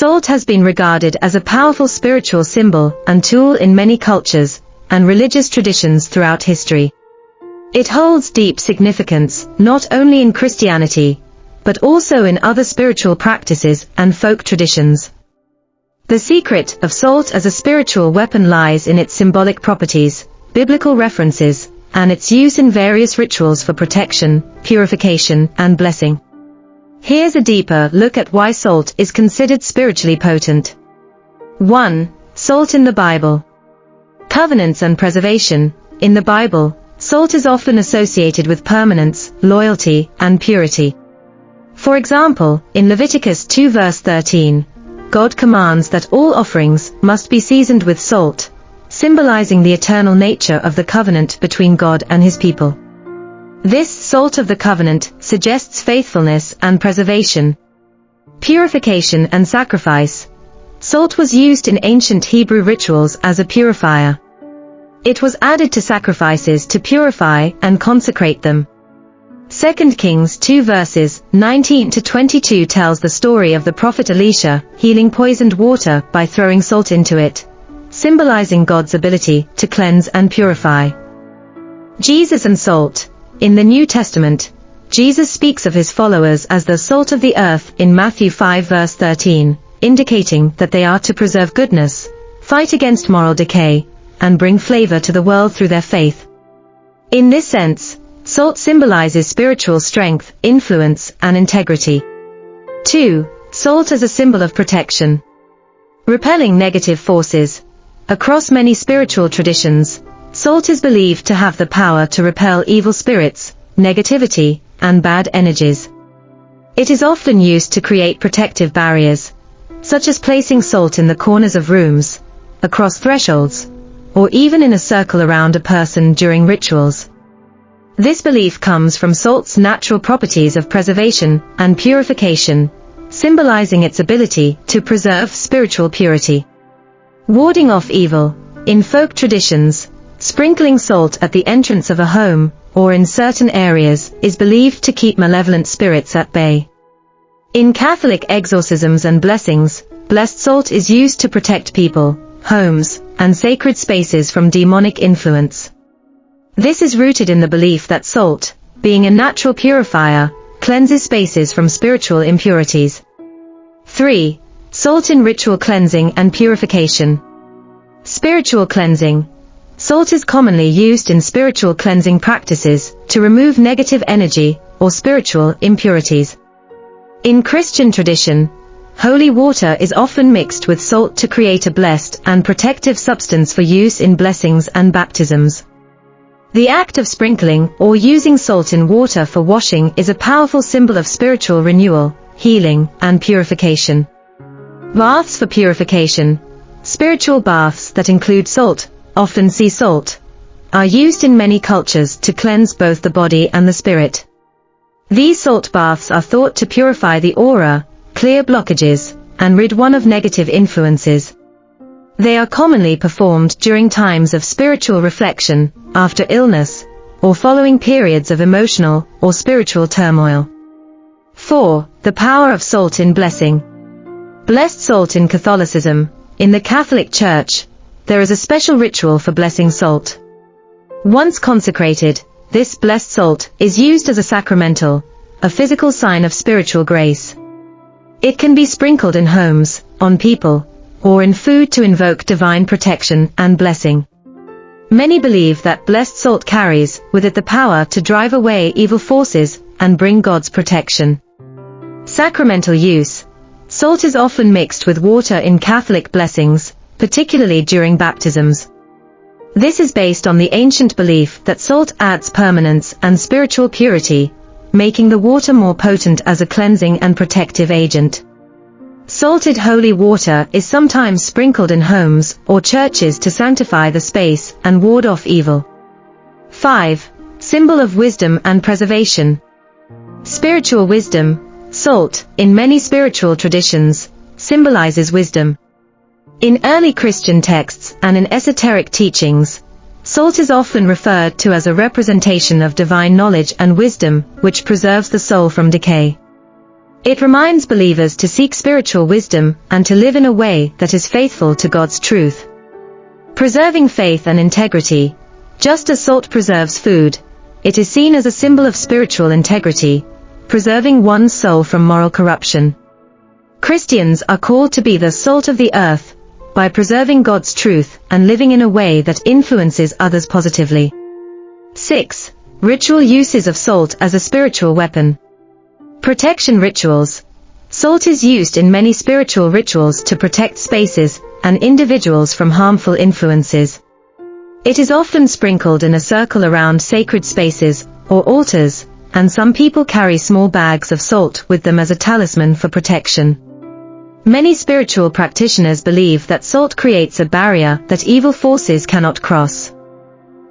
Salt has been regarded as a powerful spiritual symbol and tool in many cultures and religious traditions throughout history. It holds deep significance, not only in Christianity, but also in other spiritual practices and folk traditions. The secret of salt as a spiritual weapon lies in its symbolic properties, biblical references, and its use in various rituals for protection, purification, and blessing. Here's a deeper look at why salt is considered spiritually potent. 1. Salt in the Bible. Covenants and preservation. In the Bible, salt is often associated with permanence, loyalty, and purity. For example, in Leviticus 2 verse 13, God commands that all offerings must be seasoned with salt, symbolizing the eternal nature of the covenant between God and his people. This salt of the covenant suggests faithfulness and preservation. Purification and sacrifice. Salt was used in ancient Hebrew rituals as a purifier. It was added to sacrifices to purify and consecrate them. 2 Kings 2 verses 19 to 22 tells the story of the prophet Elisha healing poisoned water by throwing salt into it, symbolizing God's ability to cleanse and purify. Jesus and salt. In the New Testament, Jesus speaks of his followers as the salt of the earth in Matthew 5 verse 13, indicating that they are to preserve goodness, fight against moral decay, and bring flavor to the world through their faith. In this sense, salt symbolizes spiritual strength, influence, and integrity. 2. Salt as a symbol of protection. Repelling negative forces. Across many spiritual traditions, salt is believed to have the power to repel evil spirits, negativity, and bad energies. It is often used to create protective barriers, such as placing salt in the corners of rooms, across thresholds, or even in a circle around a person during rituals. This belief comes from salt's natural properties of preservation and purification, symbolizing its ability to preserve spiritual purity. Warding off evil. In folk traditions, sprinkling salt at the entrance of a home, or in certain areas, is believed to keep malevolent spirits at bay. In Catholic exorcisms and blessings, blessed salt is used to protect people, homes, and sacred spaces from demonic influence. This is rooted in the belief that salt, being a natural purifier, cleanses spaces from spiritual impurities. 3. Salt in ritual cleansing and purification. Spiritual cleansing. Salt is commonly used in spiritual cleansing practices to remove negative energy or spiritual impurities. In Christian tradition, holy water is often mixed with salt to create a blessed and protective substance for use in blessings and baptisms. The act of sprinkling or using salt in water for washing is a powerful symbol of spiritual renewal, healing, and purification. Baths for purification. Spiritual baths that include salt, often sea salt, are used in many cultures to cleanse both the body and the spirit. These salt baths are thought to purify the aura, clear blockages, and rid one of negative influences. They are commonly performed during times of spiritual reflection, after illness, or following periods of emotional or spiritual turmoil. 4. The power of salt in blessing. Blessed salt in Catholicism. In the Catholic Church, there is a special ritual for blessing salt. Once consecrated, this blessed salt is used as a sacramental, a physical sign of spiritual grace. It can be sprinkled in homes, on people, or in food to invoke divine protection and blessing. Many believe that blessed salt carries with it the power to drive away evil forces and bring God's protection. Sacramental use. Salt is often mixed with water in Catholic blessings, particularly during baptisms. This is based on the ancient belief that salt adds permanence and spiritual purity, making the water more potent as a cleansing and protective agent. Salted holy water is sometimes sprinkled in homes or churches to sanctify the space and ward off evil. 5. Symbol of wisdom and preservation. Spiritual wisdom. Salt, in many spiritual traditions, symbolizes wisdom. In early Christian texts and in esoteric teachings, salt is often referred to as a representation of divine knowledge and wisdom, which preserves the soul from decay. It reminds believers to seek spiritual wisdom and to live in a way that is faithful to God's truth. Preserving faith and integrity. Just as salt preserves food, it is seen as a symbol of spiritual integrity, preserving one's soul from moral corruption. Christians are called to be the salt of the earth, by preserving God's truth and living in a way that influences others positively. 6. Ritual uses of salt as a spiritual weapon. Protection rituals. Salt is used in many spiritual rituals to protect spaces and individuals from harmful influences. It is often sprinkled in a circle around sacred spaces or altars, and some people carry small bags of salt with them as a talisman for protection. Many spiritual practitioners believe that salt creates a barrier that evil forces cannot cross.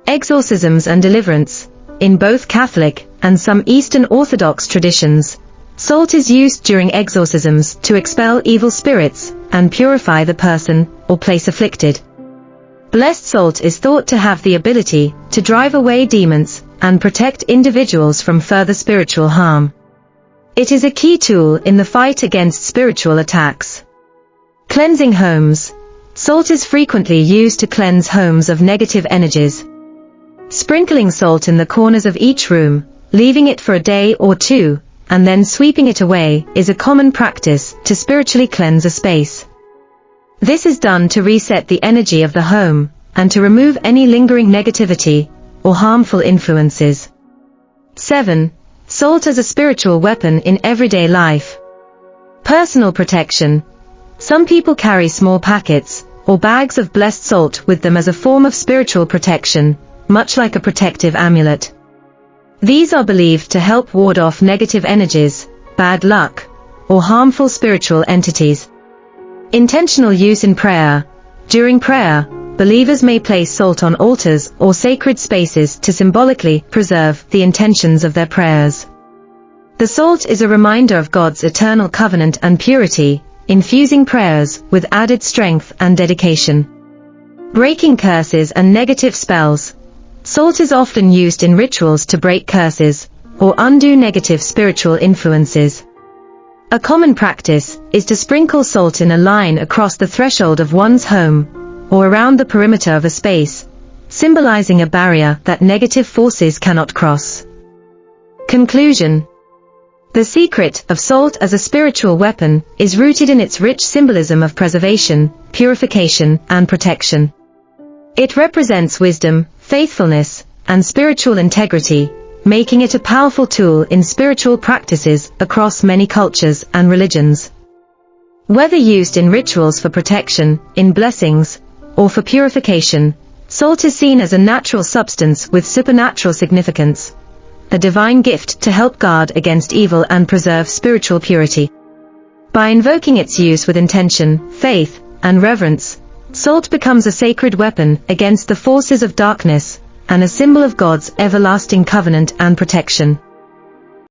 Exorcisms and deliverance. In both Catholic and some Eastern Orthodox traditions, salt is used during exorcisms to expel evil spirits and purify the person or place afflicted. Blessed salt is thought to have the ability to drive away demons and protect individuals from further spiritual harm. It is a key tool in the fight against spiritual attacks. Cleansing homes. Salt is frequently used to cleanse homes of negative energies. Sprinkling salt in the corners of each room, leaving it for a day or two, and then sweeping it away, is a common practice to spiritually cleanse a space. This is done to reset the energy of the home, and to remove any lingering negativity or harmful influences. 7. Salt as a spiritual weapon in everyday life. Personal protection. Some people carry small packets or bags of blessed salt with them as a form of spiritual protection, much like a protective amulet. These are believed to help ward off negative energies, bad luck, or harmful spiritual entities. Intentional use in prayer. During prayer, believers may place salt on altars or sacred spaces to symbolically preserve the intentions of their prayers. The salt is a reminder of God's eternal covenant and purity, infusing prayers with added strength and dedication. Breaking curses and negative spells. Salt is often used in rituals to break curses or undo negative spiritual influences. A common practice is to sprinkle salt in a line across the threshold of one's home or around the perimeter of a space, symbolizing a barrier that negative forces cannot cross. Conclusion. The secret of salt as a spiritual weapon is rooted in its rich symbolism of preservation, purification, and protection. It represents wisdom, faithfulness, and spiritual integrity, making it a powerful tool in spiritual practices across many cultures and religions. Whether used in rituals for protection, in blessings, or for purification, salt is seen as a natural substance with supernatural significance, a divine gift to help guard against evil and preserve spiritual purity. By invoking its use with intention, faith, and reverence, salt becomes a sacred weapon against the forces of darkness, and a symbol of God's everlasting covenant and protection.